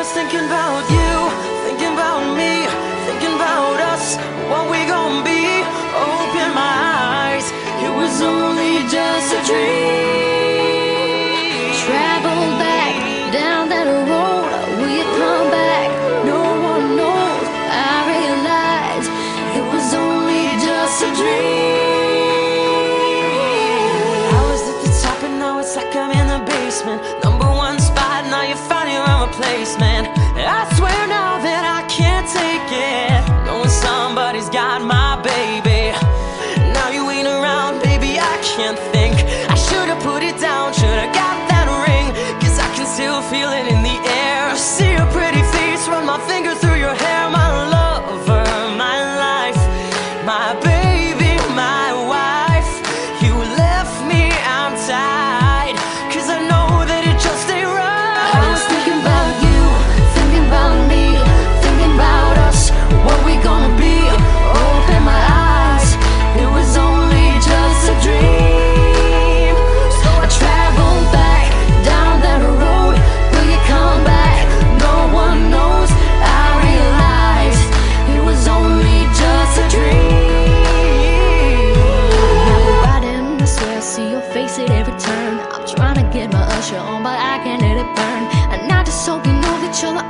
was thinking about you, thinking about me, thinking about us, what we gon' be. Open my eyes, it was only just a dream. Travel back down that road, will you come back? No one knows. I realize it was only just a dream. I was at the top and now it's like I'm in the basement. Number one spot, now you're finding your replacement. I swear now that I can't take it, knowing somebody's got my baby. Now you ain't around, baby, I can't think. I should've put it down, should've got that ring, 'cause I can still feel it in the air. See your pretty face, run my fingers through your hair. My lover, my life, my baby, my wife. You left me, I'm tied, 'cause I know that it just ain't right. I was thinking about you, thinking about me, thinking about us, what we gonna be. Open my eyes, it was only just a dream. So I traveled back down that road, will you come back? No one knows. I realized it was only just a dream. Now we're riding this way, I see your face at every turn. I'm trying to get my usher on, but I can't let it burn. And I just hope you know that you're the